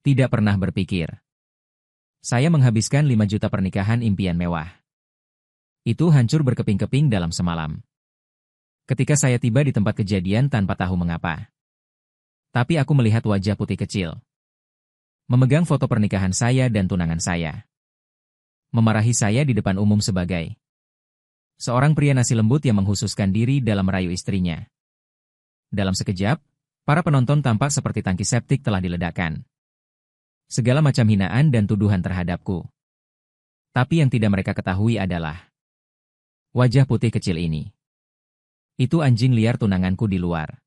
Tidak pernah berpikir. Saya menghabiskan 5 juta pernikahan impian mewah. Itu hancur berkeping-keping dalam semalam. Ketika saya tiba di tempat kejadian tanpa tahu mengapa. Tapi aku melihat wajah putih kecil. Memegang foto pernikahan saya dan tunangan saya. Memarahi saya di depan umum sebagai seorang pria nasi lembut yang menghususkan diri dalam merayu istrinya. Dalam sekejap, para penonton tampak seperti tangki septik telah diledakkan. Segala macam hinaan dan tuduhan terhadapku. Tapi yang tidak mereka ketahui adalah wajah putih kecil ini. Itu anjing liar tunanganku di luar.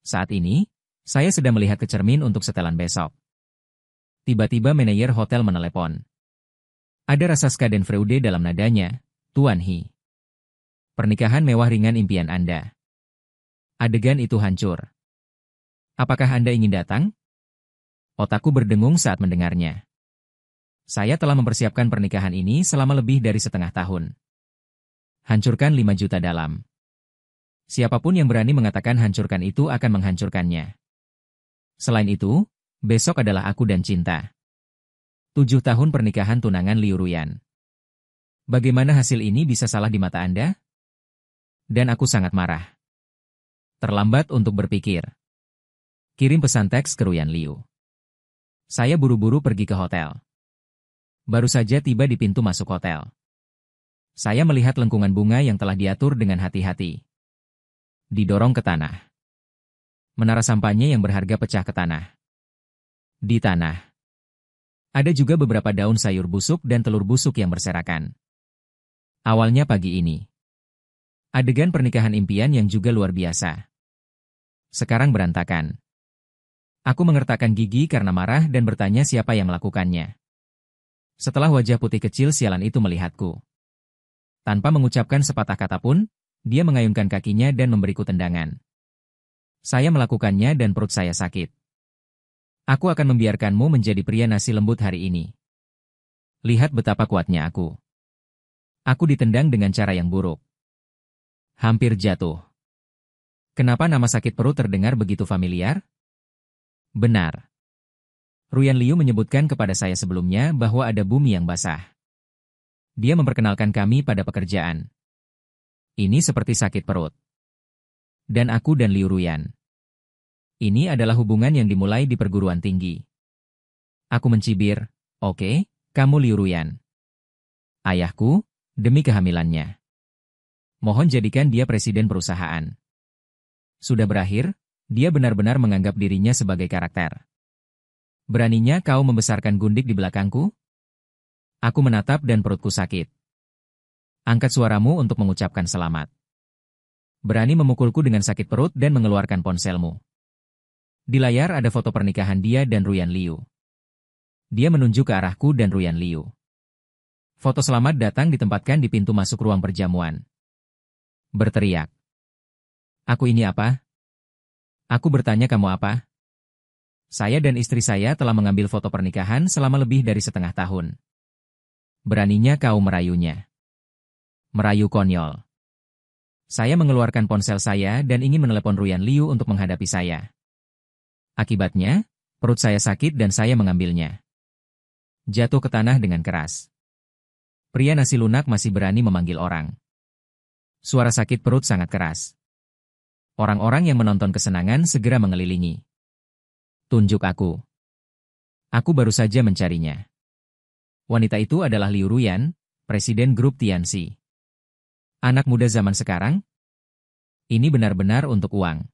Saat ini, saya sedang melihat ke cermin untuk setelan besok. Tiba-tiba manajer hotel menelepon. Ada rasa schadenfreude dalam nadanya, Tuan He. Pernikahan mewah ringan impian Anda. Adegan itu hancur. Apakah Anda ingin datang? Otakku berdengung saat mendengarnya. Saya telah mempersiapkan pernikahan ini selama lebih dari setengah tahun. Hancurkan 5 juta dalam. Siapapun yang berani mengatakan hancurkan itu akan menghancurkannya. Selain itu, besok adalah aku dan cinta. 7 tahun pernikahan tunangan Liu Ruyan. Bagaimana hasil ini bisa salah di mata Anda? Dan aku sangat marah. Terlambat untuk berpikir. Kirim pesan teks ke Ruyan Liu. Saya buru-buru pergi ke hotel. Baru saja tiba di pintu masuk hotel. Saya melihat lengkungan bunga yang telah diatur dengan hati-hati. Didorong ke tanah. Menara sampahnya yang berharga pecah ke tanah. Di tanah. Ada juga beberapa daun sayur busuk dan telur busuk yang berserakan. Awalnya pagi ini. Adegan pernikahan impian yang juga luar biasa. Sekarang berantakan. Aku mengertakkan gigi karena marah dan bertanya siapa yang melakukannya. Setelah wajah putih kecil sialan itu melihatku. Tanpa mengucapkan sepatah kata pun, dia mengayunkan kakinya dan memberiku tendangan. Saya melakukannya dan perut saya sakit. Aku akan membiarkanmu menjadi pria nasi lembut hari ini. Lihat betapa kuatnya aku. Aku ditendang dengan cara yang buruk. Hampir jatuh. Kenapa nama sakit perut terdengar begitu familiar? Benar. Ruyan Liu menyebutkan kepada saya sebelumnya bahwa ada bumi yang basah. Dia memperkenalkan kami pada pekerjaan. Ini seperti sakit perut. Dan aku dan Liu Ruyan. Ini adalah hubungan yang dimulai di perguruan tinggi. Aku mencibir, oke, kamu Liu Ruyan. Ayahku, demi kehamilannya. Mohon jadikan dia presiden perusahaan. Sudah berakhir, dia benar-benar menganggap dirinya sebagai karakter. Beraninya kau membesarkan gundik di belakangku? Aku menatap dan perutku sakit. Angkat suaramu untuk mengucapkan selamat. Berani memukulku dengan sakit perut dan mengeluarkan ponselmu. Di layar ada foto pernikahan dia dan Ruyan Liu. Dia menunjuk ke arahku dan Ruyan Liu. Foto selamat datang ditempatkan di pintu masuk ruang perjamuan. Berteriak. Aku ini apa? Aku bertanya kamu apa? Saya dan istri saya telah mengambil foto pernikahan selama lebih dari setengah tahun. Beraninya kau merayunya. Merayu konyol. Saya mengeluarkan ponsel saya dan ingin menelepon Ruyan Liu untuk menghadapi saya. Akibatnya, perut saya sakit dan saya mengambilnya. Jatuh ke tanah dengan keras. Pria nasi lunak masih berani memanggil orang. Suara sakit perut sangat keras. Orang-orang yang menonton kesenangan segera mengelilingi. Tunjuk aku. Aku baru saja mencarinya. Wanita itu adalah Liu Ruyan, presiden grup Tianxi. Anak muda zaman sekarang? Ini benar-benar untuk uang.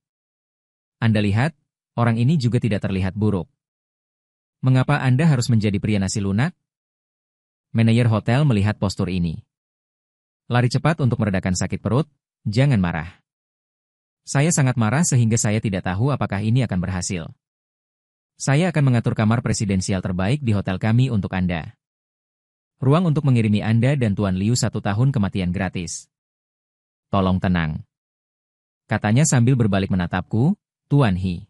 Anda lihat, orang ini juga tidak terlihat buruk. Mengapa Anda harus menjadi pria nasi lunak? Manajer hotel melihat postur ini. Lari cepat untuk meredakan sakit perut, jangan marah. Saya sangat marah sehingga saya tidak tahu apakah ini akan berhasil. Saya akan mengatur kamar presidensial terbaik di hotel kami untuk Anda. Ruang untuk mengirimi Anda dan Tuan Liu 1 tahun kematian gratis. Tolong tenang. Katanya sambil berbalik menatapku, Tuan He.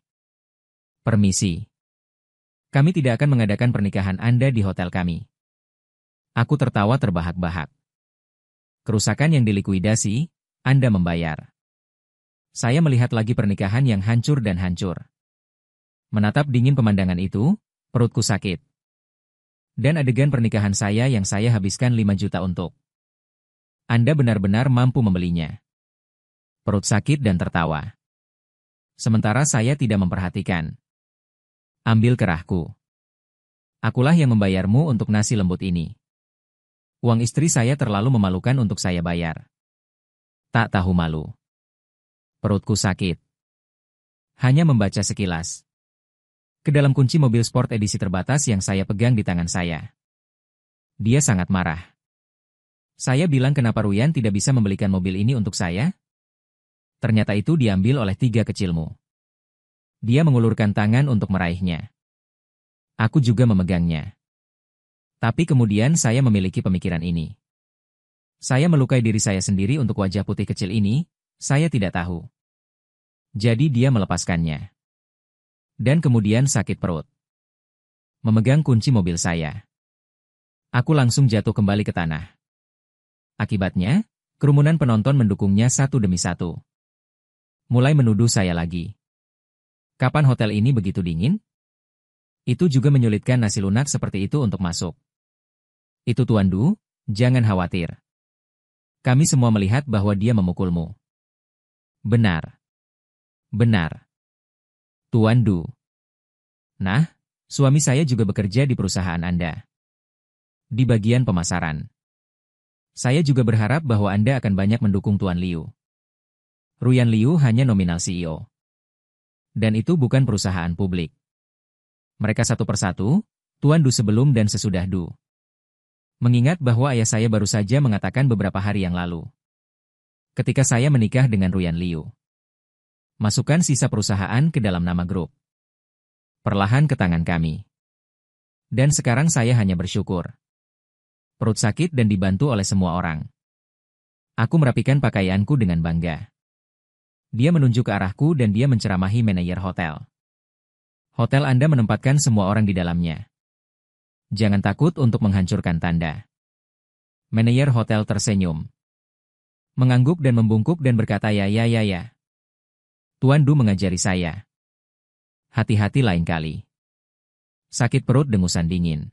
Permisi. Kami tidak akan mengadakan pernikahan Anda di hotel kami. Aku tertawa terbahak-bahak. Kerusakan yang dilikuidasi, Anda membayar. Saya melihat lagi pernikahan yang hancur dan hancur. Menatap dingin pemandangan itu, Perutku sakit. Dan adegan pernikahan saya yang saya habiskan 5 juta untuk. Anda benar-benar mampu membelinya. Perut sakit dan tertawa. Sementara saya tidak memperhatikan. Ambil kerahku. Akulah yang membayarmu untuk nasi lembut ini. Uang istri saya terlalu memalukan untuk saya bayar. Tak tahu malu. Perutku sakit. Hanya membaca sekilas. Ke dalam kunci mobil sport edisi terbatas yang saya pegang di tangan saya. Dia sangat marah. Saya bilang kenapa Ruyan tidak bisa membelikan mobil ini untuk saya? Ternyata itu diambil oleh 3 kecilmu. Dia mengulurkan tangan untuk meraihnya. Aku juga memegangnya. Tapi kemudian saya memiliki pemikiran ini. Saya melukai diri saya sendiri untuk wajah putih kecil ini, saya tidak tahu. Jadi dia melepaskannya. Dan kemudian sakit perut. Memegang kunci mobil saya. Aku langsung jatuh kembali ke tanah. Akibatnya, kerumunan penonton mendukungnya satu demi satu. Mulai menuduh saya lagi. Kapan hotel ini begitu dingin? Itu juga menyulitkan nasi lunak seperti itu untuk masuk. Itu Tuan Du, jangan khawatir. Kami semua melihat bahwa dia memukulmu. Benar. Benar. Tuan Du. Nah, suami saya juga bekerja di perusahaan Anda. Di bagian pemasaran. Saya juga berharap bahwa Anda akan banyak mendukung Tuan Liu. Ruyan Liu hanya nominal CEO. Dan itu bukan perusahaan publik. Mereka satu persatu, Tuan Du sebelum dan sesudah Du. Mengingat bahwa ayah saya baru saja mengatakan beberapa hari yang lalu. Ketika saya menikah dengan Ruyan Liu. Masukkan sisa perusahaan ke dalam nama grup. Perlahan ke tangan kami. Dan sekarang saya hanya bersyukur. Perut sakit dan dibantu oleh semua orang. Aku merapikan pakaianku dengan bangga. Dia menunjuk ke arahku dan dia menceramahi manajer hotel. Hotel Anda menempatkan semua orang di dalamnya. Jangan takut untuk menghancurkan tanda. Manajer hotel tersenyum. Mengangguk dan membungkuk dan berkata ya. Tuan Du mengajari saya. Hati-hati lain kali. Sakit perut dengusan dingin.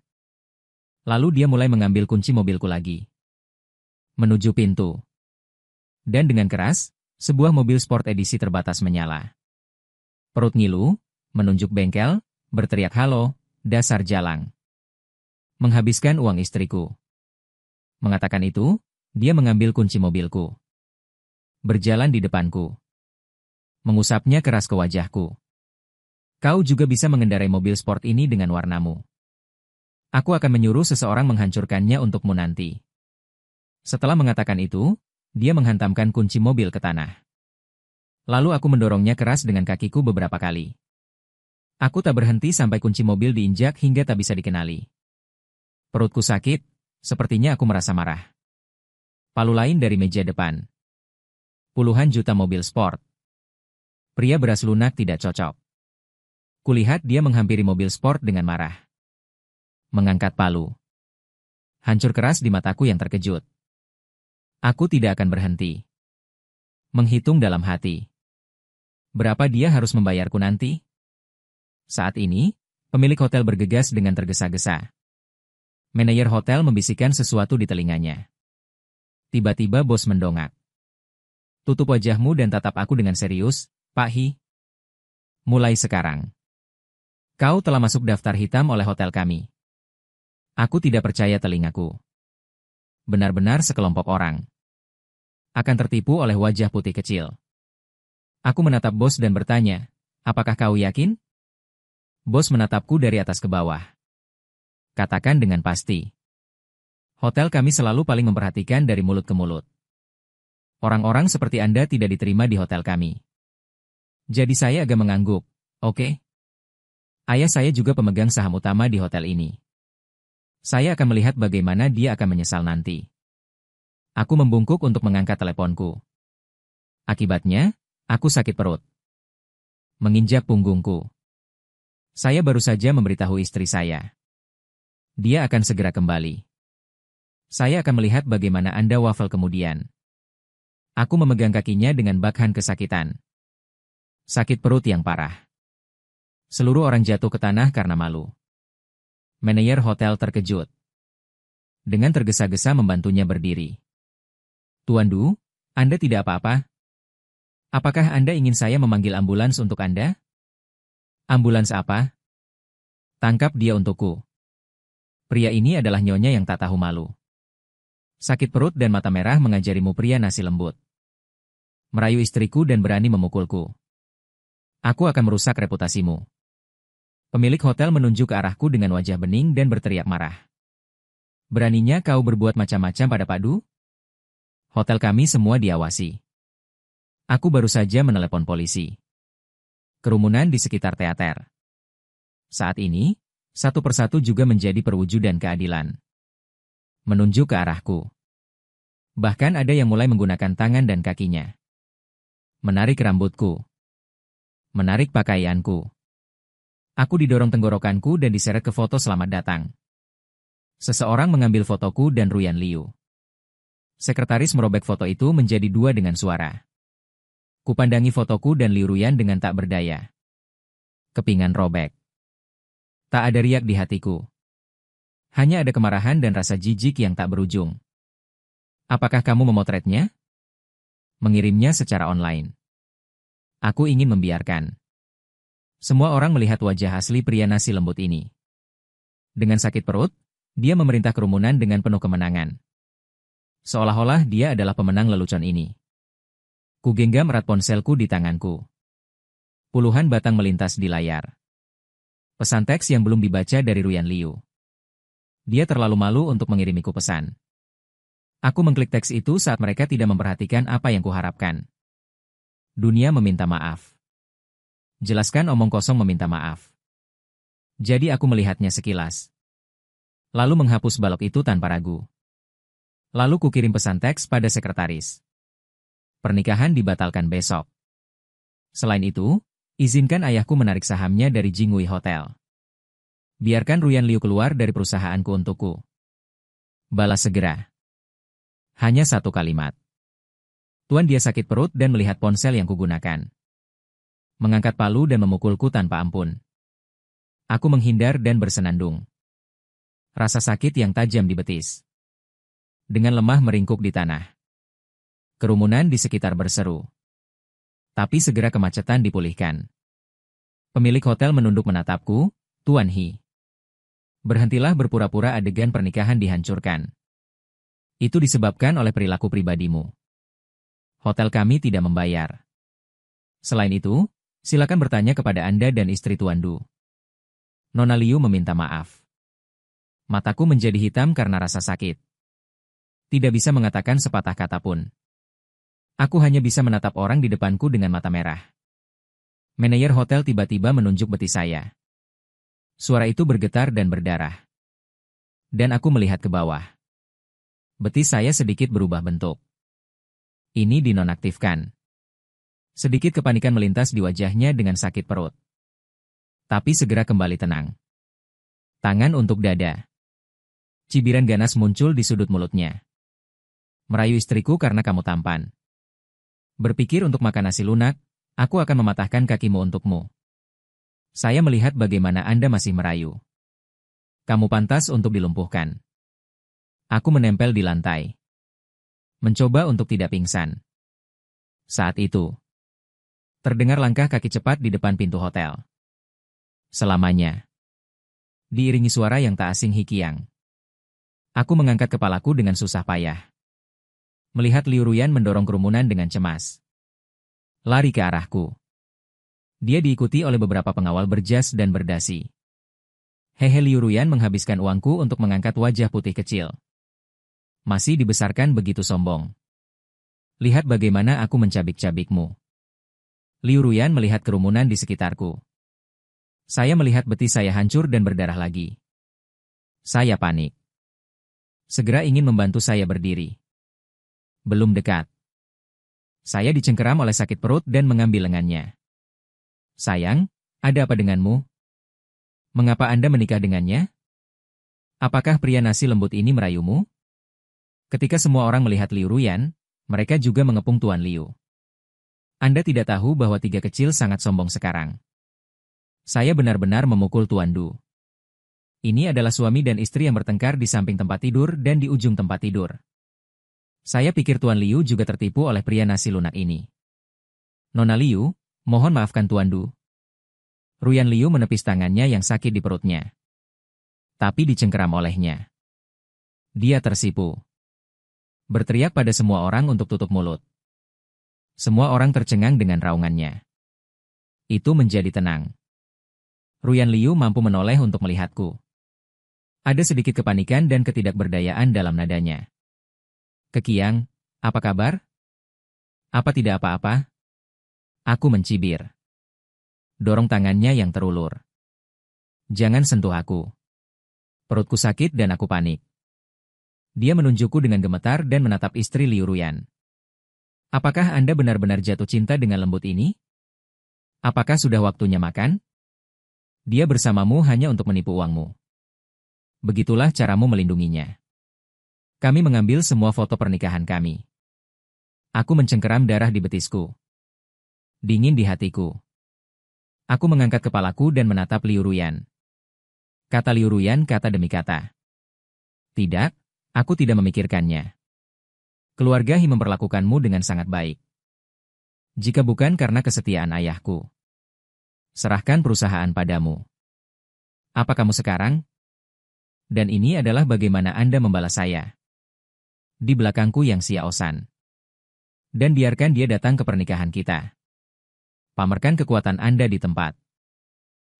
Lalu dia mulai mengambil kunci mobilku lagi. Menuju pintu. Dan dengan keras, sebuah mobil sport edisi terbatas menyala. Perut ngilu, menunjuk bengkel, berteriak halo, dasar jalang. Menghabiskan uang istriku. Mengatakan itu, dia mengambil kunci mobilku. Berjalan di depanku. Mengusapnya keras ke wajahku. Kau juga bisa mengendarai mobil sport ini dengan warnamu. Aku akan menyuruh seseorang menghancurkannya untukmu nanti. Setelah mengatakan itu, dia menghantamkan kunci mobil ke tanah. Lalu aku mendorongnya keras dengan kakiku beberapa kali. Aku tak berhenti sampai kunci mobil diinjak hingga tak bisa dikenali. Perutku sakit, sepertinya aku merasa marah. Palu lain dari meja depan. Puluhan juta mobil sport. Pria beras lunak tidak cocok. Kulihat dia menghampiri mobil sport dengan marah. Mengangkat palu. Hancur keras di mataku yang terkejut. Aku tidak akan berhenti. Menghitung dalam hati. Berapa dia harus membayarku nanti? Saat ini, pemilik hotel bergegas dengan tergesa-gesa. Manajer hotel membisikkan sesuatu di telinganya. Tiba-tiba bos mendongak. Tutup wajahmu dan tatap aku dengan serius, Pak Hi. Mulai sekarang. Kau telah masuk daftar hitam oleh hotel kami. Aku tidak percaya telingaku. Benar-benar sekelompok orang. Akan tertipu oleh wajah putih kecil. Aku menatap bos dan bertanya, apakah kau yakin? Bos menatapku dari atas ke bawah. Katakan dengan pasti. Hotel kami selalu paling memperhatikan dari mulut ke mulut. Orang-orang seperti Anda tidak diterima di hotel kami. Jadi saya agak mengangguk, oke? Ayah saya juga pemegang saham utama di hotel ini. Saya akan melihat bagaimana dia akan menyesal nanti. Aku membungkuk untuk mengangkat teleponku. Akibatnya, aku sakit perut. Menginjak punggungku. Saya baru saja memberitahu istri saya. Dia akan segera kembali. Saya akan melihat bagaimana Anda wafel kemudian. Aku memegang kakinya dengan bakhan kesakitan. Sakit perut yang parah. Seluruh orang jatuh ke tanah karena malu. Manajer hotel terkejut. Dengan tergesa-gesa membantunya berdiri. Tuan Du, Anda tidak apa-apa? Apakah Anda ingin saya memanggil ambulans untuk Anda? Ambulans apa? Tangkap dia untukku. Pria ini adalah nyonya yang tak tahu malu. Sakit perut dan mata merah mengajarimu pria nasi lembut. Merayu istriku dan berani memukulku. Aku akan merusak reputasimu. Pemilik hotel menunjuk ke arahku dengan wajah bening dan berteriak marah. Beraninya kau berbuat macam-macam pada Padu? Hotel kami semua diawasi. Aku baru saja menelepon polisi. Kerumunan di sekitar teater. Saat ini, satu persatu juga menjadi perwujudan keadilan. Menunjuk ke arahku. Bahkan ada yang mulai menggunakan tangan dan kakinya. Menarik rambutku. Menarik pakaianku. Aku didorong tenggorokanku dan diseret ke foto selamat datang. Seseorang mengambil fotoku dan Ruyan Liu. Sekretaris merobek foto itu menjadi dua dengan suara. Kupandangi fotoku dan Liu Ruyan dengan tak berdaya. Kepingan robek. Tak ada riak di hatiku. Hanya ada kemarahan dan rasa jijik yang tak berujung. Apakah kamu memotretnya? Mengirimnya secara online. Aku ingin membiarkan. Semua orang melihat wajah asli pria nasi lembut ini. Dengan sakit perut, dia memerintah kerumunan dengan penuh kemenangan. Seolah-olah dia adalah pemenang lelucon ini. Kugenggam erat ponselku di tanganku. Puluhan batang melintas di layar. Pesan teks yang belum dibaca dari Ruyan Liu. Dia terlalu malu untuk mengirimiku pesan. Aku mengklik teks itu saat mereka tidak memperhatikan apa yang kuharapkan. Dunia meminta maaf. Jelaskan omong kosong meminta maaf. Jadi aku melihatnya sekilas. Lalu menghapus balok itu tanpa ragu. Lalu kukirim pesan teks pada sekretaris. Pernikahan dibatalkan besok. Selain itu, izinkan ayahku menarik sahamnya dari Jingwei Hotel. Biarkan Ruyan Liu keluar dari perusahaanku untukku. Balas segera. Hanya satu kalimat. Tuan dia sakit perut dan melihat ponsel yang kugunakan. Mengangkat palu dan memukulku tanpa ampun. Aku menghindar dan bersenandung. Rasa sakit yang tajam di betis. Dengan lemah meringkuk di tanah. Kerumunan di sekitar berseru. Tapi segera kemacetan dipulihkan. Pemilik hotel menunduk menatapku, Tuan He. Berhentilah berpura-pura adegan pernikahan dihancurkan. Itu disebabkan oleh perilaku pribadimu. Hotel kami tidak membayar. Selain itu, silakan bertanya kepada Anda dan istri Tuan Du. Nona Liu meminta maaf. Mataku menjadi hitam karena rasa sakit. Tidak bisa mengatakan sepatah kata pun. Aku hanya bisa menatap orang di depanku dengan mata merah. Manajer hotel tiba-tiba menunjuk betis saya. Suara itu bergetar dan berdarah. Dan aku melihat ke bawah. Betis saya sedikit berubah bentuk. Ini dinonaktifkan. Sedikit kepanikan melintas di wajahnya dengan sakit perut. Tapi segera kembali tenang. Tangan untuk dada. Cibiran ganas muncul di sudut mulutnya. Merayu istriku karena kamu tampan. Berpikir untuk makan nasi lunak, aku akan mematahkan kakimu untukmu. Saya melihat bagaimana Anda masih merayu. Kamu pantas untuk dilumpuhkan. Aku menempel di lantai. Mencoba untuk tidak pingsan. Saat itu, terdengar langkah kaki cepat di depan pintu hotel. Selamanya. Diiringi suara yang tak asing hikiang. Aku mengangkat kepalaku dengan susah payah. Melihat Liu Ruyan mendorong kerumunan dengan cemas. Lari ke arahku. Dia diikuti oleh beberapa pengawal berjas dan berdasi. Hehe, Liu Ruyan menghabiskan uangku untuk mengangkat wajah putih kecil. Masih dibesarkan begitu sombong. Lihat bagaimana aku mencabik-cabikmu. Liu Ruyan melihat kerumunan di sekitarku. Saya melihat betis saya hancur dan berdarah lagi. Saya panik. Segera ingin membantu saya berdiri. Belum dekat. Saya dicengkeram oleh sakit perut dan mengambil lengannya. Sayang, ada apa denganmu? Mengapa Anda menikah dengannya? Apakah pria nasi lembut ini merayumu? Ketika semua orang melihat Liu Ruyan, mereka juga mengepung Tuan Liu. Anda tidak tahu bahwa tiga kecil sangat sombong sekarang. Saya benar-benar memukul Tuan Du. Ini adalah suami dan istri yang bertengkar di samping tempat tidur dan di ujung tempat tidur. Saya pikir Tuan Liu juga tertipu oleh pria nasi lunak ini. Nona Liu, mohon maafkan Tuan Du. Ruyan Liu menepis tangannya yang sakit di perutnya. Tapi dicengkeram olehnya. Dia tersipu. Berteriak pada semua orang untuk tutup mulut. Semua orang tercengang dengan raungannya. Itu menjadi tenang. Ruyan Liu mampu menoleh untuk melihatku. Ada sedikit kepanikan dan ketidakberdayaan dalam nadanya. Kekiang, apa kabar? Apa tidak apa-apa? Aku mencibir. Dorong tangannya yang terulur. Jangan sentuh aku. Perutku sakit dan aku panik. Dia menunjukku dengan gemetar dan menatap istri Liu Ruyan. Apakah Anda benar-benar jatuh cinta dengan lembut ini? Apakah sudah waktunya makan? Dia bersamamu hanya untuk menipu uangmu. Begitulah caramu melindunginya. Kami mengambil semua foto pernikahan kami. Aku mencengkeram darah di betisku. Dingin di hatiku. Aku mengangkat kepalaku dan menatap Liu Ruyan. Kata Liu Ruyan kata demi kata. Tidak, aku tidak memikirkannya. Keluarga He memperlakukanmu dengan sangat baik. Jika bukan karena kesetiaan ayahku. Serahkan perusahaan padamu. Apa kamu sekarang? Dan ini adalah bagaimana Anda membalas saya. Di belakangku yang Xiaosan. Dan biarkan dia datang ke pernikahan kita. Pamerkan kekuatan Anda di tempat.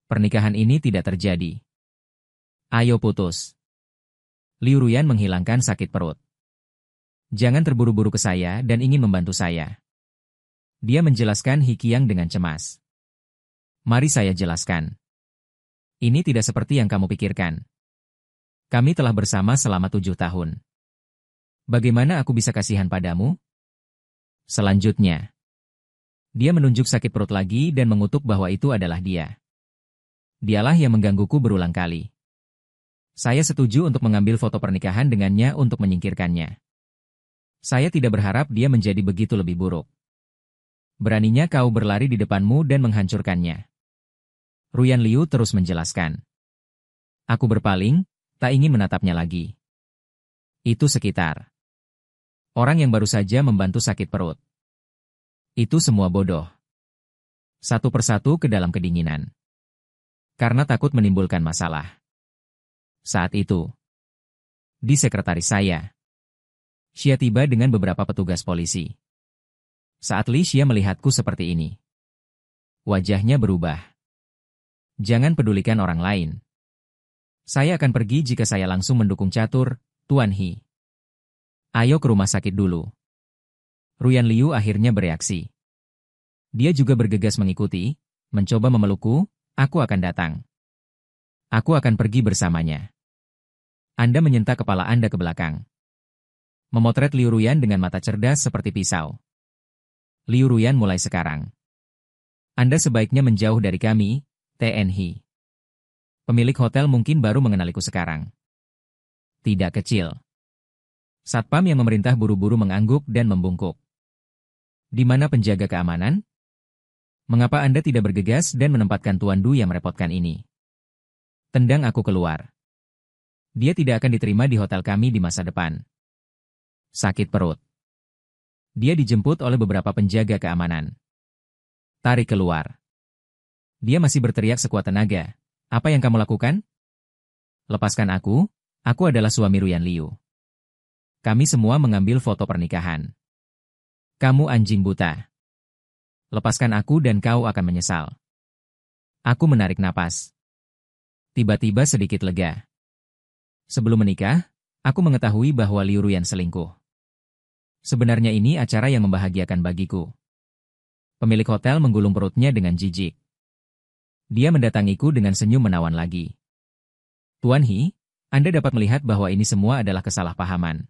Pernikahan ini tidak terjadi. Ayo putus. Liu Ruyan menghilangkan sakit perut. Jangan terburu-buru ke saya dan ingin membantu saya. Dia menjelaskan He Qiang dengan cemas. Mari saya jelaskan. Ini tidak seperti yang kamu pikirkan. Kami telah bersama selama 7 tahun. Bagaimana aku bisa kasihan padamu? Selanjutnya. Dia menunjuk sakit perut lagi dan mengutuk bahwa itu adalah dia. Dialah yang menggangguku berulang kali. Saya setuju untuk mengambil foto pernikahan dengannya untuk menyingkirkannya. Saya tidak berharap dia menjadi begitu lebih buruk. Beraninya kau berlari di depanmu dan menghancurkannya. Ruyan Liu terus menjelaskan. Aku berpaling, tak ingin menatapnya lagi. Itu sekitar. Orang yang baru saja membantu sakit perut. Itu semua bodoh. Satu persatu ke dalam kedinginan. Karena takut menimbulkan masalah. Saat itu, di sekretaris saya, Xia tiba dengan beberapa petugas polisi. Saat Li Xia melihatku seperti ini, wajahnya berubah. Jangan pedulikan orang lain. Saya akan pergi jika saya langsung mendukung catur, Tuan He. Ayo ke rumah sakit dulu. Ruyan Liu akhirnya bereaksi. Dia juga bergegas mengikuti, mencoba memelukku, aku akan datang. Aku akan pergi bersamanya. Anda menyentak kepala Anda ke belakang. Memotret Liu Ruyan dengan mata cerdas seperti pisau. Liu Ruyan mulai sekarang. Anda sebaiknya menjauh dari kami, Tn He. Pemilik hotel mungkin baru mengenaliku sekarang. Tidak kecil. Satpam yang memerintah buru-buru mengangguk dan membungkuk. Di mana penjaga keamanan? Mengapa Anda tidak bergegas dan menempatkan Tuan Du yang merepotkan ini? Tendang aku keluar. Dia tidak akan diterima di hotel kami di masa depan. Sakit perut. Dia dijemput oleh beberapa penjaga keamanan. Tarik keluar. Dia masih berteriak sekuat tenaga. Apa yang kamu lakukan? Lepaskan aku adalah suami Ruyan Liu. Kami semua mengambil foto pernikahan. Kamu anjing buta. Lepaskan aku dan kau akan menyesal. Aku menarik napas. Tiba-tiba sedikit lega. Sebelum menikah, aku mengetahui bahwa Liu Ruyan selingkuh. Sebenarnya ini acara yang membahagiakan bagiku. Pemilik hotel menggulung perutnya dengan jijik. Dia mendatangiku dengan senyum menawan lagi. Tuan He, Anda dapat melihat bahwa ini semua adalah kesalahpahaman.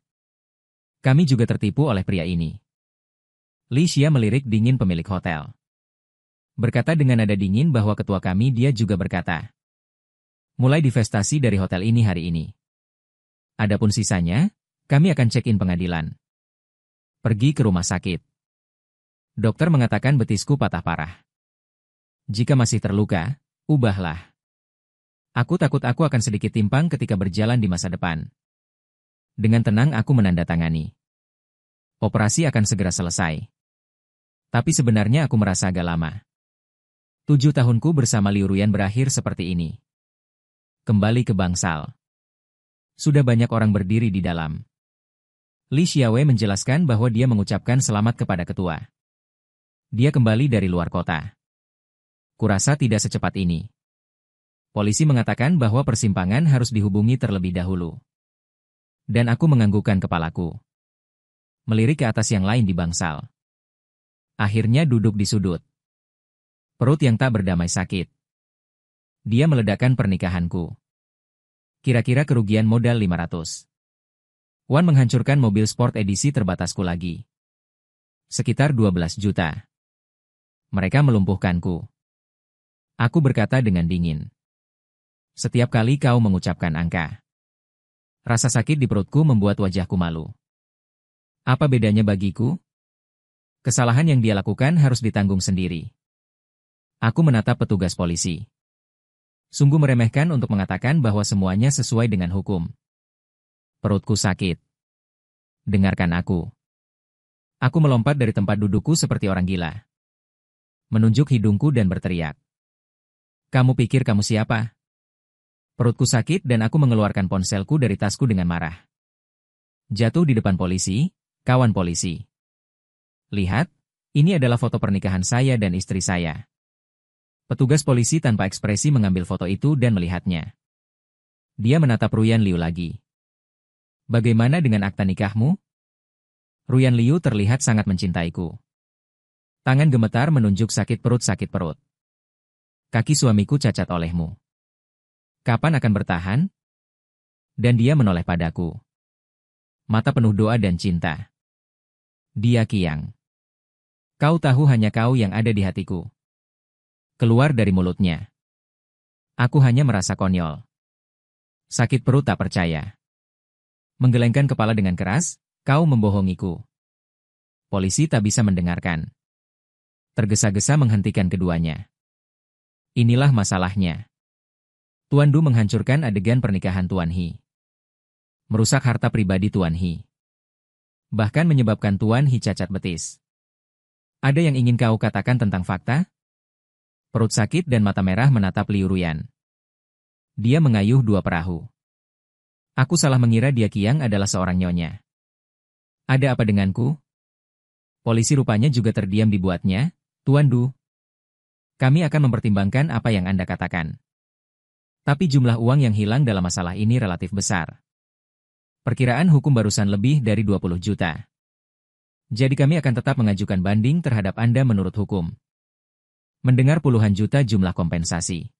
Kami juga tertipu oleh pria ini. Li Xia melirik dingin pemilik hotel. Berkata dengan nada dingin bahwa ketua kami dia juga berkata. Mulai divestasi dari hotel ini hari ini. Adapun sisanya, kami akan check-in pengadilan. Pergi ke rumah sakit. Dokter mengatakan betisku patah parah. Jika masih terluka, ubahlah. Aku takut aku akan sedikit timpang ketika berjalan di masa depan. Dengan tenang aku menandatangani. Operasi akan segera selesai. Tapi sebenarnya aku merasa agak lama. 7 tahunku bersama Liu Ruyan berakhir seperti ini. Kembali ke bangsal. Sudah banyak orang berdiri di dalam. Li Xiaowei menjelaskan bahwa dia mengucapkan selamat kepada ketua. Dia kembali dari luar kota. Kurasa tidak secepat ini. Polisi mengatakan bahwa persimpangan harus dihubungi terlebih dahulu. Dan aku menganggukkan kepalaku. Melirik ke atas yang lain di bangsal. Akhirnya duduk di sudut. Perut yang tak berdamai sakit. Dia meledakkan pernikahanku. Kira-kira kerugian modal 500. Wan menghancurkan mobil sport edisi terbatasku lagi. Sekitar 12 juta. Mereka melumpuhkanku. Aku berkata dengan dingin. Setiap kali kau mengucapkan angka. Rasa sakit di perutku membuat wajahku malu. Apa bedanya bagiku? Kesalahan yang dia lakukan harus ditanggung sendiri. Aku menatap petugas polisi. Sungguh meremehkan untuk mengatakan bahwa semuanya sesuai dengan hukum. Perutku sakit. Dengarkan aku. Aku melompat dari tempat dudukku seperti orang gila. Menunjuk hidungku dan berteriak. Kamu pikir kamu siapa? Perutku sakit dan aku mengeluarkan ponselku dari tasku dengan marah. Jatuh di depan polisi, kawan polisi. Lihat, ini adalah foto pernikahan saya dan istri saya. Petugas polisi tanpa ekspresi mengambil foto itu dan melihatnya. Dia menatap Ruyan Liu lagi. Bagaimana dengan akta nikahmu? Ruyan Liu terlihat sangat mencintaiku. Tangan gemetar menunjuk sakit perut. Kaki suamiku cacat olehmu. Kapan akan bertahan? Dan dia menoleh padaku. Mata penuh doa dan cinta. Dia Qiang. Kau tahu hanya kau yang ada di hatiku. Keluar dari mulutnya. Aku hanya merasa konyol. Sakit perut tak percaya. Menggelengkan kepala dengan keras, kau membohongiku. Polisi tak bisa mendengarkan. Tergesa-gesa menghentikan keduanya. Inilah masalahnya. Tuan Du menghancurkan adegan pernikahan Tuan He. Merusak harta pribadi Tuan He. Bahkan menyebabkan Tuan He cacat betis. Ada yang ingin kau katakan tentang fakta? Perut sakit dan mata merah menatap Liu Ruyan. Dia mengayuh dua perahu. Aku salah mengira dia Qiang adalah seorang nyonya. Ada apa denganku? Polisi rupanya juga terdiam dibuatnya, Tuan Du. Kami akan mempertimbangkan apa yang Anda katakan. Tapi jumlah uang yang hilang dalam masalah ini relatif besar. Perkiraan hukum barusan lebih dari 20 juta. Jadi kami akan tetap mengajukan banding terhadap Anda menurut hukum. Mendengar puluhan juta jumlah kompensasi.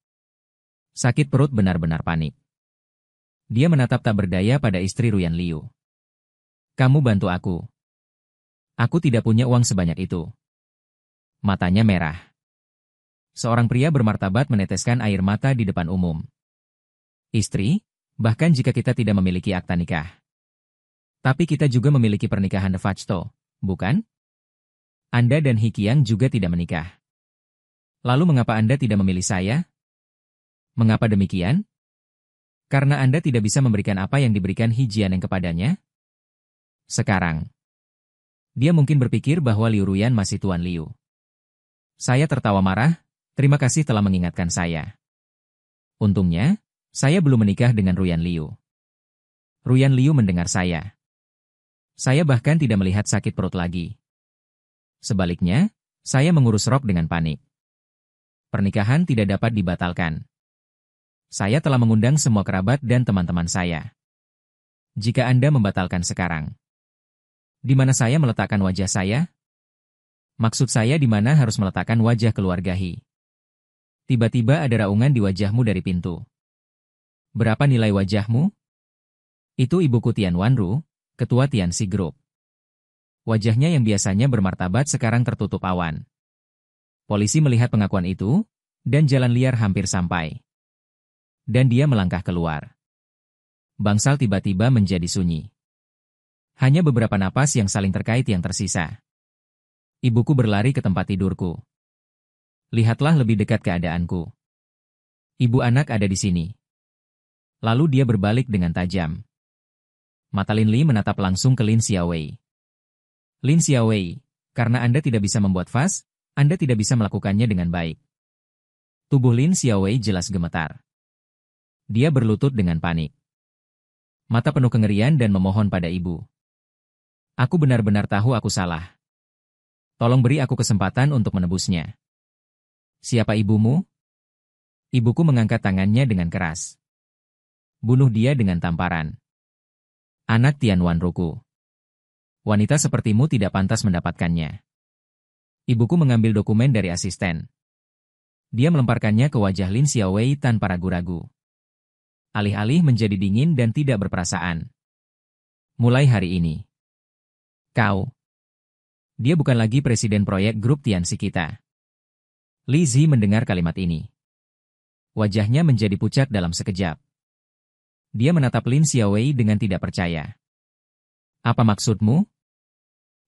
Sakit perut benar-benar panik. Dia menatap tak berdaya pada istri Ruyan Liu. Kamu bantu aku. Aku tidak punya uang sebanyak itu. Matanya merah. Seorang pria bermartabat meneteskan air mata di depan umum. Istri, bahkan jika kita tidak memiliki akta nikah. Tapi kita juga memiliki pernikahan de facto, bukan? Anda dan He Qiang juga tidak menikah. Lalu mengapa Anda tidak memilih saya? Mengapa demikian? Karena Anda tidak bisa memberikan apa yang diberikan He Jianeng kepadanya? Sekarang. Dia mungkin berpikir bahwa Liu Ruyan masih Tuan Liu. Saya tertawa marah, terima kasih telah mengingatkan saya. Untungnya, saya belum menikah dengan Ruyan Liu. Ruyan Liu mendengar saya. Saya bahkan tidak melihat sakit perut lagi. Sebaliknya, saya mengurus rok dengan panik. Pernikahan tidak dapat dibatalkan. Saya telah mengundang semua kerabat dan teman-teman saya. Jika Anda membatalkan sekarang, di mana saya meletakkan wajah saya? Maksud saya di mana harus meletakkan wajah keluarga He. Tiba-tiba ada raungan di wajahmu dari pintu. Berapa nilai wajahmu? Itu ibuku Tian Wanru, ketua Tianxi Group. Wajahnya yang biasanya bermartabat sekarang tertutup awan. Polisi melihat pengakuan itu, dan jalan liar hampir sampai. Dan dia melangkah keluar. Bangsal tiba-tiba menjadi sunyi. Hanya beberapa napas yang saling terkait yang tersisa. Ibuku berlari ke tempat tidurku. Lihatlah lebih dekat keadaanku. Ibu anak ada di sini. Lalu dia berbalik dengan tajam. Mata Lin Li menatap langsung ke Lin Xiaowei. Lin Xiaowei, karena Anda tidak bisa membuat vas, Anda tidak bisa melakukannya dengan baik. Tubuh Lin Xiaowei jelas gemetar. Dia berlutut dengan panik. Mata penuh kengerian dan memohon pada ibu. Aku benar-benar tahu aku salah. Tolong beri aku kesempatan untuk menebusnya. Siapa ibumu? Ibuku mengangkat tangannya dengan keras. Bunuh dia dengan tamparan. Anak Tian Wan Ruku. Wanita sepertimu tidak pantas mendapatkannya. Ibuku mengambil dokumen dari asisten. Dia melemparkannya ke wajah Lin Xiaowei tanpa ragu-ragu. Alih-alih menjadi dingin dan tidak berperasaan. Mulai hari ini. Kau. Dia bukan lagi presiden proyek grup Tianxi kita. Li Zi mendengar kalimat ini. Wajahnya menjadi pucat dalam sekejap. Dia menatap Lin Xiaowei dengan tidak percaya. Apa maksudmu?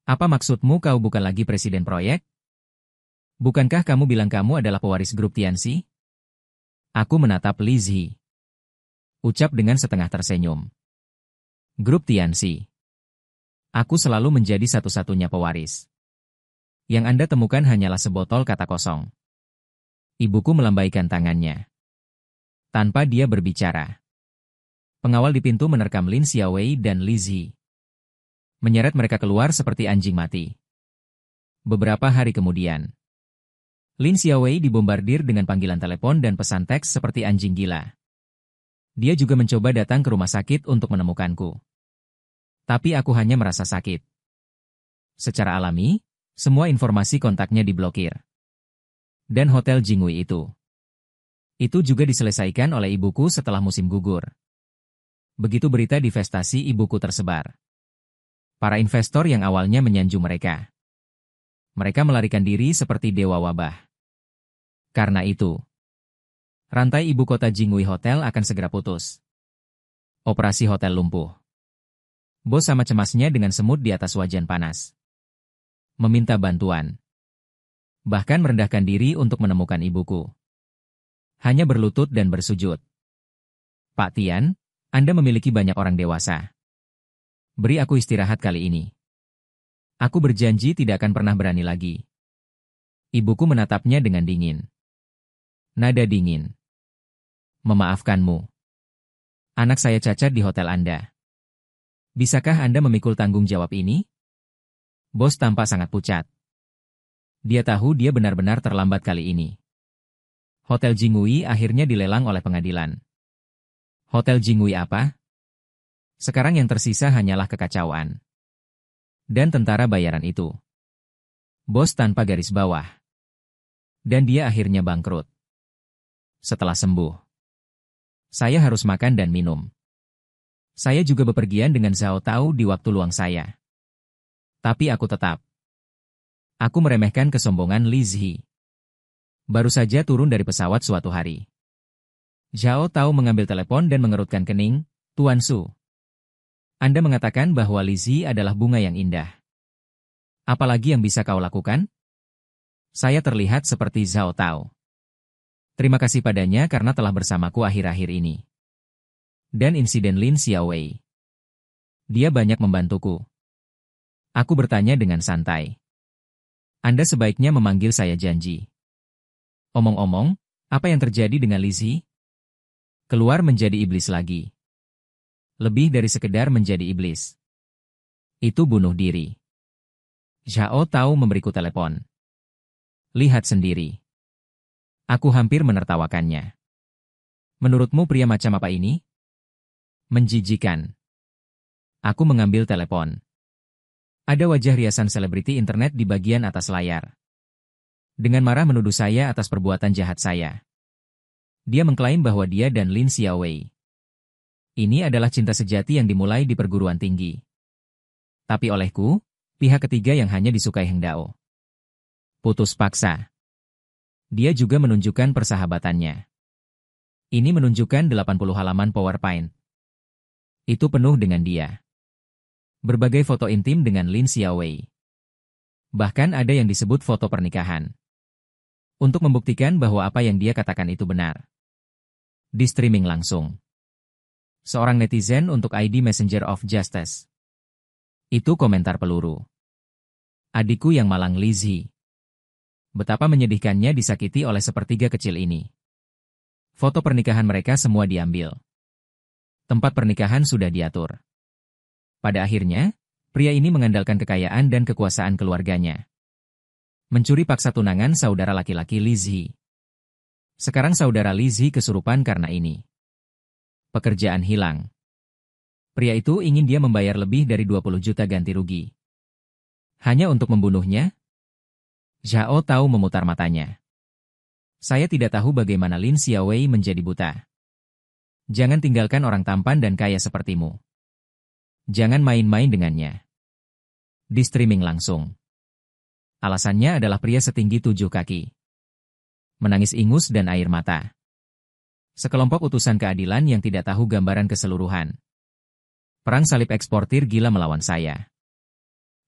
Apa maksudmu kau bukan lagi presiden proyek? Bukankah kamu bilang kamu adalah pewaris grup Tianxi? Aku menatap Li Zi. Ucap dengan setengah tersenyum. Grup Tianxi. Aku selalu menjadi satu-satunya pewaris. Yang Anda temukan hanyalah sebotol kata kosong. Ibuku melambaikan tangannya. Tanpa dia berbicara. Pengawal di pintu menerkam Lin Xiaowei dan Li Zi. Menyeret mereka keluar seperti anjing mati. Beberapa hari kemudian, Lin Xiaowei dibombardir dengan panggilan telepon dan pesan teks seperti anjing gila. Dia juga mencoba datang ke rumah sakit untuk menemukanku. Tapi aku hanya merasa sakit. Secara alami, semua informasi kontaknya diblokir. Dan hotel Jingwei itu. Itu juga diselesaikan oleh ibuku setelah musim gugur. Begitu berita divestasi ibuku tersebar. Para investor yang awalnya menyanjung mereka. Mereka melarikan diri seperti dewa wabah. Karena itu, rantai ibu kota Jingwei Hotel akan segera putus. Operasi hotel lumpuh. Bos sama cemasnya dengan semut di atas wajan panas. Meminta bantuan. Bahkan merendahkan diri untuk menemukan ibuku. Hanya berlutut dan bersujud. Pak Tian, Anda memiliki banyak orang dewasa. Beri aku istirahat kali ini. Aku berjanji tidak akan pernah berani lagi. Ibuku menatapnya dengan dingin. Nada dingin. Memaafkanmu. Anak saya cacat di hotel Anda. Bisakah Anda memikul tanggung jawab ini? Bos tampak sangat pucat. Dia tahu dia benar-benar terlambat kali ini. Hotel Jingwei akhirnya dilelang oleh pengadilan. Hotel Jingwei apa? Sekarang yang tersisa hanyalah kekacauan. Dan tentara bayaran itu. Bos tanpa garis bawah. Dan dia akhirnya bangkrut. Setelah sembuh. Saya harus makan dan minum. Saya juga bepergian dengan Zhao Tao di waktu luang saya. Tapi aku tetap. Aku meremehkan kesombongan Li Zi. Baru saja turun dari pesawat suatu hari. Zhao Tao mengambil telepon dan mengerutkan kening, Tuan Su. Anda mengatakan bahwa Li Zi adalah bunga yang indah. Apalagi yang bisa kau lakukan? Saya terlihat seperti Zhao Tao. Terima kasih padanya karena telah bersamaku akhir-akhir ini. Dan insiden Lin Xiaowei. Dia banyak membantuku. Aku bertanya dengan santai. Anda sebaiknya memanggil saya Janji. Omong-omong, apa yang terjadi dengan Li Zi? Keluar menjadi iblis lagi. Lebih dari sekedar menjadi iblis. Itu bunuh diri. Zhao Tao memberiku telepon. Lihat sendiri. Aku hampir menertawakannya. Menurutmu pria macam apa ini? Menjijikan. Aku mengambil telepon. Ada wajah riasan selebriti internet di bagian atas layar. Dengan marah menuduh saya atas perbuatan jahat saya. Dia mengklaim bahwa dia dan Lin Xiaowei. Ini adalah cinta sejati yang dimulai di perguruan tinggi. Tapi olehku, pihak ketiga yang hanya disukai Heng Dao. Putus paksa. Dia juga menunjukkan persahabatannya. Ini menunjukkan 80 halaman PowerPoint. Itu penuh dengan dia. Berbagai foto intim dengan Lin Xiaowei. Bahkan ada yang disebut foto pernikahan. Untuk membuktikan bahwa apa yang dia katakan itu benar. Di streaming langsung. Seorang netizen untuk ID Messenger of Justice. Itu komentar peluru. Adikku yang malang Lizzie. Betapa menyedihkannya disakiti oleh sepertiga kecil ini. Foto pernikahan mereka semua diambil. Tempat pernikahan sudah diatur. Pada akhirnya, pria ini mengandalkan kekayaan dan kekuasaan keluarganya. Mencuri paksa tunangan saudara laki-laki Lizzie. Sekarang saudara Lizzie kesurupan karena ini. Pekerjaan hilang. Pria itu ingin dia membayar lebih dari 20 juta ganti rugi. Hanya untuk membunuhnya? Zhao Tao memutar matanya. Saya tidak tahu bagaimana Lin Xiaowei menjadi buta. Jangan tinggalkan orang tampan dan kaya sepertimu. Jangan main-main dengannya. Di streaming langsung. Alasannya adalah pria setinggi 7 kaki. Menangis ingus dan air mata. Sekelompok utusan keadilan yang tidak tahu gambaran keseluruhan. Perang salib eksportir gila melawan saya.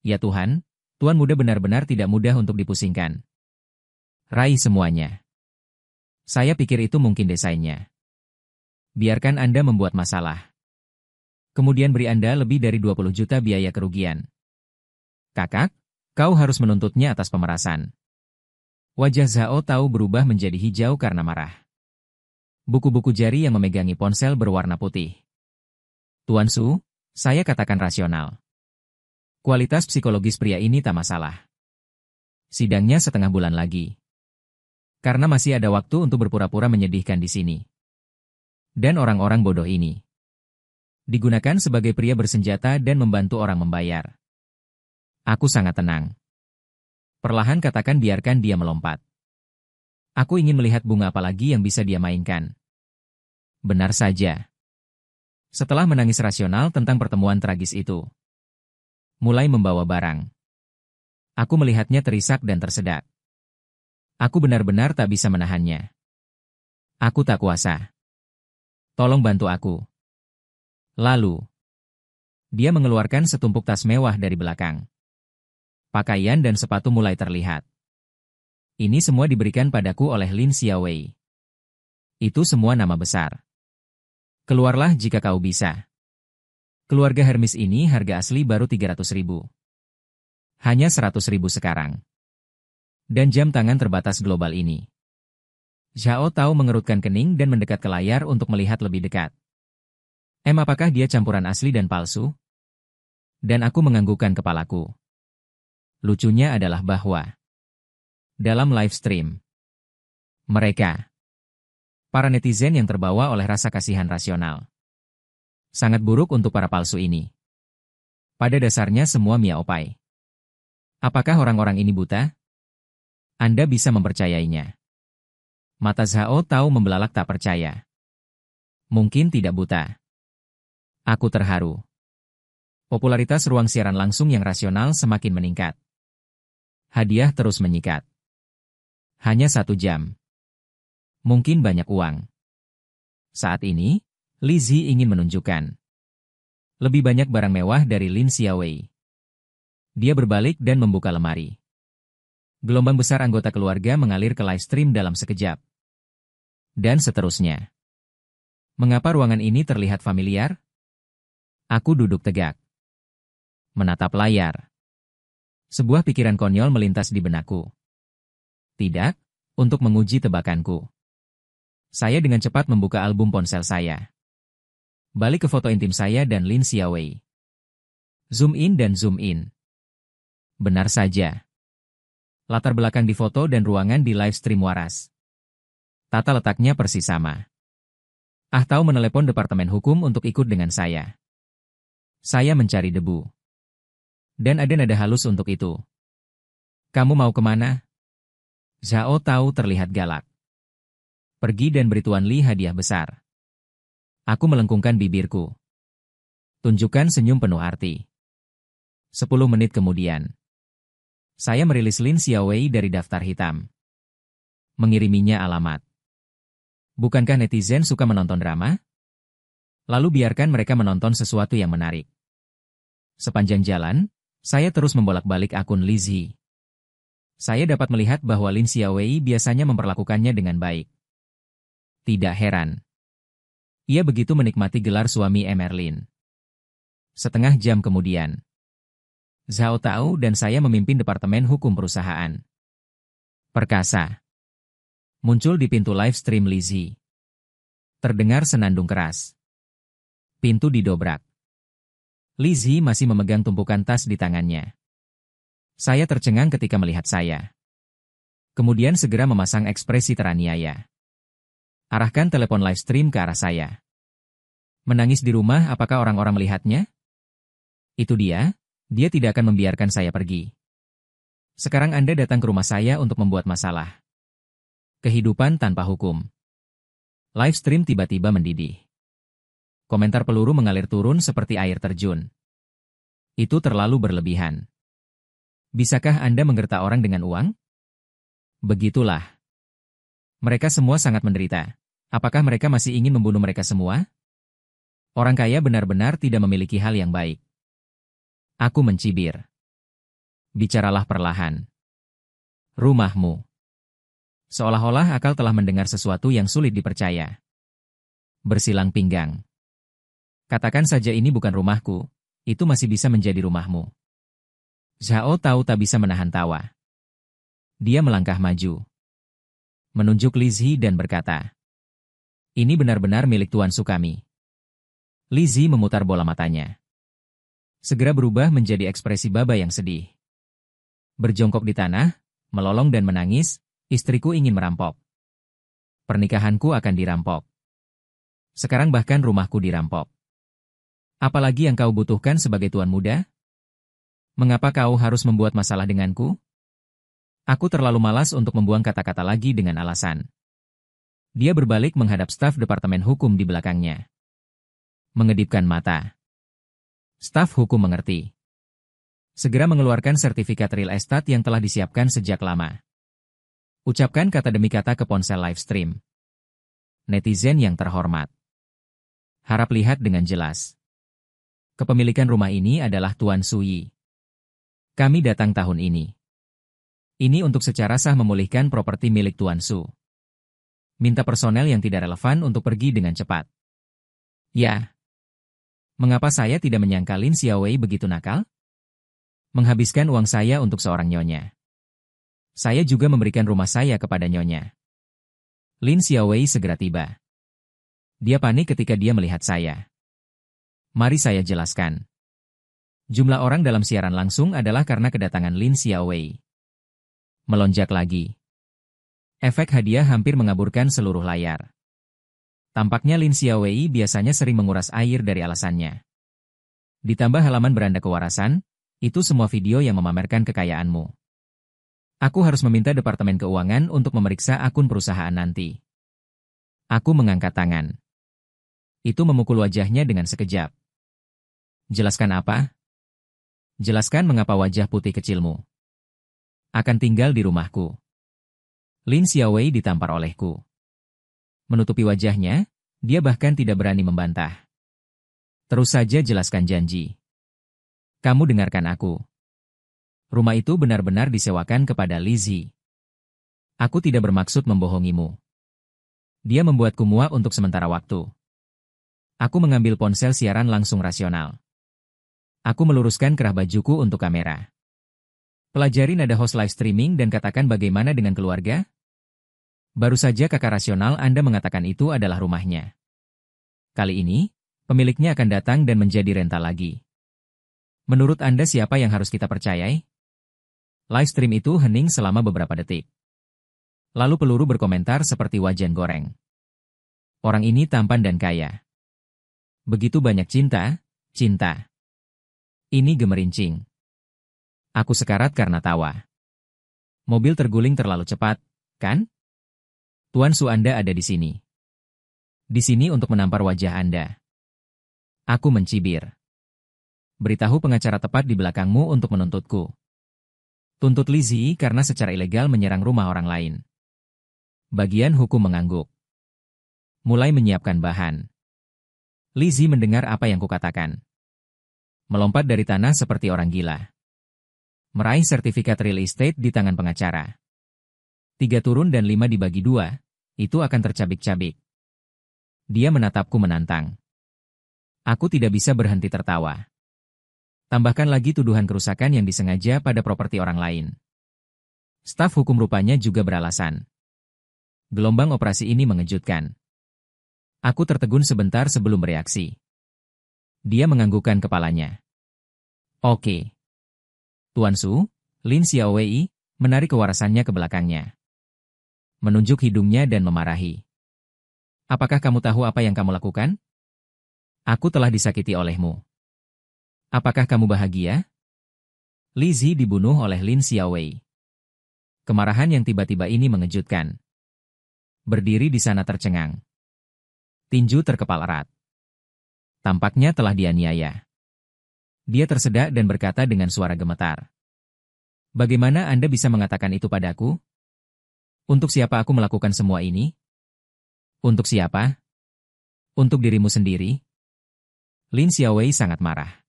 Ya Tuhan, Tuan muda benar-benar tidak mudah untuk dipusingkan. Raih semuanya. Saya pikir itu mungkin desainnya. Biarkan Anda membuat masalah. Kemudian beri Anda lebih dari 20 juta biaya kerugian. Kakak, kau harus menuntutnya atas pemerasan. Wajah Zhao Tao berubah menjadi hijau karena marah. Buku-buku jari yang memegangi ponsel berwarna putih. Tuan Su, saya katakan rasional. Kualitas psikologis pria ini tak masalah. Sidangnya setengah bulan lagi. Karena masih ada waktu untuk berpura-pura menyedihkan di sini. Dan orang-orang bodoh ini digunakan sebagai pria bersenjata dan membantu orang membayar. Aku sangat tenang. Perlahan katakan biarkan dia melompat. Aku ingin melihat bunga apa lagi yang bisa dia mainkan. Benar saja. Setelah menangis rasional tentang pertemuan tragis itu. Mulai membawa barang. Aku melihatnya terisak dan tersedak. Aku benar-benar tak bisa menahannya. Aku tak kuasa. Tolong bantu aku. Lalu, dia mengeluarkan setumpuk tas mewah dari belakang. Pakaian dan sepatu mulai terlihat. Ini semua diberikan padaku oleh Lin Xiaowei. Itu semua nama besar. Keluarlah jika kau bisa. Keluarga Hermes ini harga asli baru 300.000. Hanya 100.000 sekarang. Dan jam tangan terbatas global ini. Zhao Tao mengerutkan kening dan mendekat ke layar untuk melihat lebih dekat. Apakah dia campuran asli dan palsu? Dan aku menganggukkan kepalaku. Lucunya adalah bahwa dalam live stream, para netizen yang terbawa oleh rasa kasihan rasional. Sangat buruk untuk para palsu ini. Pada dasarnya semua miaopai. Apakah orang-orang ini buta? Anda bisa mempercayainya. Mata Zhao Tao membelalak tak percaya. Mungkin tidak buta. Aku terharu. Popularitas ruang siaran langsung yang rasional semakin meningkat. Hadiah terus menyikat. Hanya 1 jam. Mungkin banyak uang. Saat ini, Lizzie ingin menunjukkan lebih banyak barang mewah dari Lin Xiaowei. Dia berbalik dan membuka lemari. Gelombang besar anggota keluarga mengalir ke live stream dalam sekejap. Dan seterusnya. Mengapa ruangan ini terlihat familiar? Aku duduk tegak. Menatap layar. Sebuah pikiran konyol melintas di benakku. Tidak, untuk menguji tebakanku. Saya dengan cepat membuka album ponsel saya. Balik ke foto intim saya dan Lin Xiaowei. Zoom in dan zoom in. Benar saja. Latar belakang di foto dan ruangan di live stream waras. Tata letaknya persis sama. Tahu menelepon Departemen Hukum untuk ikut dengan saya. Saya mencari debu. Dan ada nada halus untuk itu. Kamu mau kemana? Zhao Tao terlihat galak. Pergi dan beri Tuan Li hadiah besar. Aku melengkungkan bibirku. Tunjukkan senyum penuh arti. 10 menit kemudian. Saya merilis Lin Xiaowei dari daftar hitam. Mengiriminya alamat. Bukankah netizen suka menonton drama? Lalu biarkan mereka menonton sesuatu yang menarik. Sepanjang jalan, saya terus membolak-balik akun Lizzie. Saya dapat melihat bahwa Lin Xiaowei biasanya memperlakukannya dengan baik. Tidak heran. Ia begitu menikmati gelar suami Emerlin. Setengah jam kemudian, Zhao Tao dan saya memimpin Departemen Hukum Perusahaan. Perkasa. Muncul di pintu live stream Lizzie. Terdengar senandung keras. Pintu didobrak. Lizzie masih memegang tumpukan tas di tangannya. Saya tercengang ketika melihat saya. Kemudian segera memasang ekspresi teraniaya. Arahkan telepon live stream ke arah saya. Menangis di rumah, apakah orang-orang melihatnya? Itu dia tidak akan membiarkan saya pergi. Sekarang Anda datang ke rumah saya untuk membuat masalah. Kehidupan tanpa hukum. Live stream tiba-tiba mendidih. Komentar peluru mengalir turun seperti air terjun. Itu terlalu berlebihan. Bisakah Anda menggerta orang dengan uang? Begitulah. Mereka semua sangat menderita. Apakah mereka masih ingin membunuh mereka semua? Orang kaya benar-benar tidak memiliki hal yang baik. Aku mencibir. Bicaralah perlahan. Rumahmu. Seolah-olah akal telah mendengar sesuatu yang sulit dipercaya. Bersilang pinggang. Katakan saja ini bukan rumahku, itu masih bisa menjadi rumahmu. Zhao tahu tak bisa menahan tawa. Dia melangkah maju. Menunjuk Lizzie dan berkata, "Ini benar-benar milik Tuan Su kami." Lizzie memutar bola matanya. Segera berubah menjadi ekspresi baba yang sedih. Berjongkok di tanah, melolong dan menangis, istriku ingin merampok. Pernikahanku akan dirampok. Sekarang bahkan rumahku dirampok. Apalagi yang kau butuhkan sebagai tuan muda? Mengapa kau harus membuat masalah denganku? Aku terlalu malas untuk membuang kata-kata lagi dengan alasan. Dia berbalik menghadap staf Departemen Hukum di belakangnya. Mengedipkan mata. Staf hukum mengerti. Segera mengeluarkan sertifikat real estate yang telah disiapkan sejak lama. Ucapkan kata demi kata ke ponsel live stream. Netizen yang terhormat. Harap lihat dengan jelas. Kepemilikan rumah ini adalah Tuan Su Yi. Kami datang tahun ini. Ini untuk secara sah memulihkan properti milik Tuan Su. Minta personel yang tidak relevan untuk pergi dengan cepat. Ya. Mengapa saya tidak menyangka Lin Xiaowei begitu nakal? Menghabiskan uang saya untuk seorang nyonya. Saya juga memberikan rumah saya kepada nyonya. Lin Xiaowei segera tiba. Dia panik ketika dia melihat saya. Mari saya jelaskan. Jumlah orang dalam siaran langsung adalah karena kedatangan Lin Xiaowei. Melonjak lagi. Efek hadiah hampir mengaburkan seluruh layar. Tampaknya Lin Xiaowei biasanya sering menguras air dari alasannya. Ditambah halaman beranda kewarasan, itu semua video yang memamerkan kekayaanmu. Aku harus meminta Departemen Keuangan untuk memeriksa akun perusahaan nanti. Aku mengangkat tangan. Itu memukul wajahnya dengan sekejap. Jelaskan apa? Jelaskan mengapa wajah putih kecilmu akan tinggal di rumahku. Lin Xiaowei ditampar olehku. Menutupi wajahnya, dia bahkan tidak berani membantah. Terus saja jelaskan janji. Kamu dengarkan aku. Rumah itu benar-benar disewakan kepada Lizzie. Aku tidak bermaksud membohongimu. Dia membuatku muak untuk sementara waktu. Aku mengambil ponsel siaran langsung rasional. Aku meluruskan kerah bajuku untuk kamera. Pelajari nada host live streaming dan katakan bagaimana dengan keluarga? Baru saja kakak rasional Anda mengatakan itu adalah rumahnya. Kali ini, pemiliknya akan datang dan menjadi rental lagi. Menurut Anda siapa yang harus kita percayai? Live stream itu hening selama beberapa detik. Lalu peluru berkomentar seperti wajan goreng. Orang ini tampan dan kaya. Begitu banyak cinta. Ini gemerincing. Aku sekarat karena tawa. Mobil terguling terlalu cepat, kan? Tuan Su Anda ada di sini. Di sini untuk menampar wajah Anda. Aku mencibir. Beritahu pengacara tepat di belakangmu untuk menuntutku. Tuntut Lizzie karena secara ilegal menyerang rumah orang lain. Bagian hukum mengangguk. Mulai menyiapkan bahan. Lizzie mendengar apa yang kukatakan. Melompat dari tanah seperti orang gila. Meraih sertifikat real estate di tangan pengacara. 3 turun dan 5 dibagi 2, itu akan tercabik-cabik. Dia menatapku menantang. Aku tidak bisa berhenti tertawa. Tambahkan lagi tuduhan kerusakan yang disengaja pada properti orang lain. Staf hukum rupanya juga beralasan. Gelombang operasi ini mengejutkan. Aku tertegun sebentar sebelum bereaksi. Dia menganggukkan kepalanya. Oke. Tuan Su, Lin Xiaowei menarik kewarasannya ke belakangnya. Menunjuk hidungnya dan memarahi. Apakah kamu tahu apa yang kamu lakukan? Aku telah disakiti olehmu. Apakah kamu bahagia? Li Zi dibunuh oleh Lin Xiaowei. Kemarahan yang tiba-tiba ini mengejutkan. Berdiri di sana tercengang. Tinju terkepal erat. Tampaknya telah dianiaya. Dia tersedak dan berkata dengan suara gemetar. Bagaimana Anda bisa mengatakan itu padaku? Untuk siapa aku melakukan semua ini? Untuk siapa? Untuk dirimu sendiri? Lin Xiaowei sangat marah.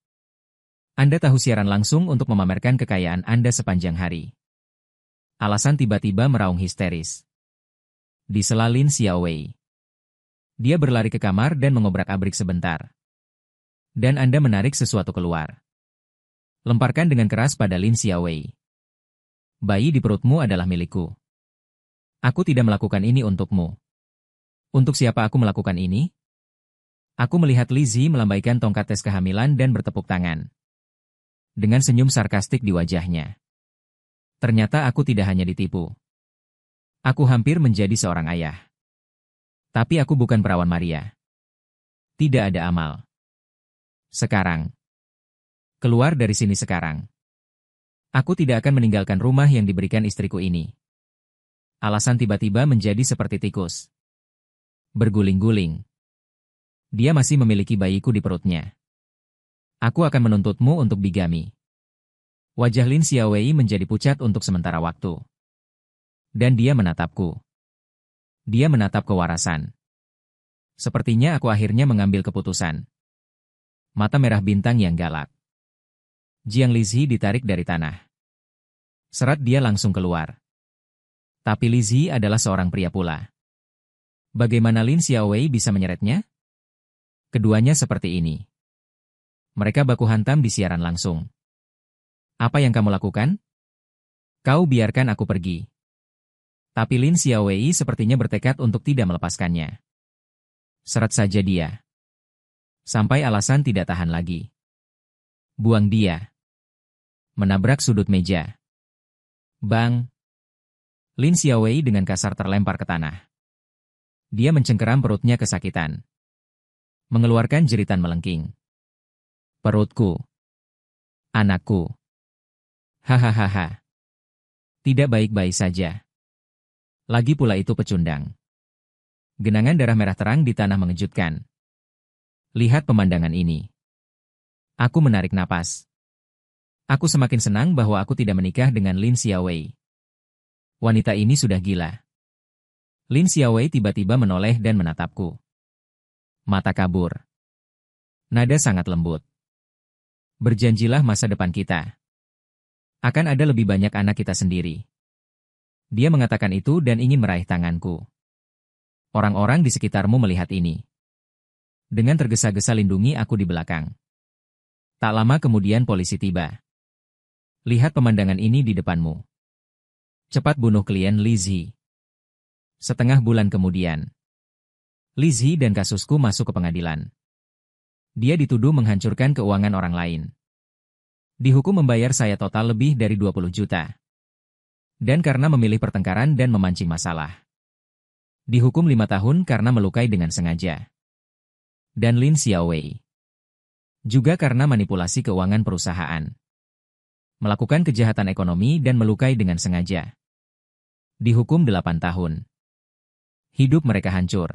Anda tahu siaran langsung untuk memamerkan kekayaan Anda sepanjang hari. Alasan tiba-tiba meraung histeris. Disela Lin Xiaowei. Dia berlari ke kamar dan mengobrak-abrik sebentar. Dan Anda menarik sesuatu keluar. Lemparkan dengan keras pada Lin Xiaowei. Bayi di perutmu adalah milikku. Aku tidak melakukan ini untukmu. Untuk siapa aku melakukan ini? Aku melihat Li Zi melambaikan tongkat tes kehamilan dan bertepuk tangan. Dengan senyum sarkastik di wajahnya. Ternyata aku tidak hanya ditipu. Aku hampir menjadi seorang ayah. Tapi aku bukan perawan Maria. Tidak ada amal. Sekarang. Keluar dari sini sekarang. Aku tidak akan meninggalkan rumah yang diberikan istriku ini. Alasan tiba-tiba menjadi seperti tikus. Berguling-guling. Dia masih memiliki bayiku di perutnya. Aku akan menuntutmu untuk bigami. Wajah Lin Xiaowei menjadi pucat untuk sementara waktu. Dan dia menatapku. Dia menatap kewarasan. Sepertinya aku akhirnya mengambil keputusan. Mata merah bintang yang galak. Jiang Lizhi ditarik dari tanah. Serat dia langsung keluar. Tapi Lizhi adalah seorang pria pula. Bagaimana Lin Xiaowei bisa menyeretnya? Keduanya seperti ini. Mereka baku hantam di siaran langsung. Apa yang kamu lakukan? Kau biarkan aku pergi. Tapi Lin Xiaowei sepertinya bertekad untuk tidak melepaskannya. Seret saja dia. Sampai alasan tidak tahan lagi. Buang dia. Menabrak sudut meja. Bang! Lin Xiaowei dengan kasar terlempar ke tanah. Dia mencengkeram perutnya kesakitan. Mengeluarkan jeritan melengking. Perutku. Anakku. Hahaha. Tidak baik-baik saja. Lagi pula itu pecundang. Genangan darah merah terang di tanah mengejutkan. Lihat pemandangan ini. Aku menarik napas. Aku semakin senang bahwa aku tidak menikah dengan Lin Xiaowei. Wanita ini sudah gila. Lin Xiaowei tiba-tiba menoleh dan menatapku. Mata kabur. Nada sangat lembut. Berjanjilah masa depan kita. Akan ada lebih banyak anak kita sendiri. Dia mengatakan itu dan ingin meraih tanganku. Orang-orang di sekitarmu melihat ini. Dengan tergesa-gesa lindungi aku di belakang. Tak lama kemudian polisi tiba. Lihat pemandangan ini di depanmu. Cepat bunuh klien Li Zi. Setengah bulan kemudian. Li Zi dan kasusku masuk ke pengadilan. Dia dituduh menghancurkan keuangan orang lain. Dihukum membayar saya total lebih dari 20 juta. Dan karena memilih pertengkaran dan memancing masalah. Dihukum 5 tahun karena melukai dengan sengaja. Dan Lin Xiaowei. Juga karena manipulasi keuangan perusahaan. Melakukan kejahatan ekonomi dan melukai dengan sengaja. Dihukum 8 tahun. Hidup mereka hancur.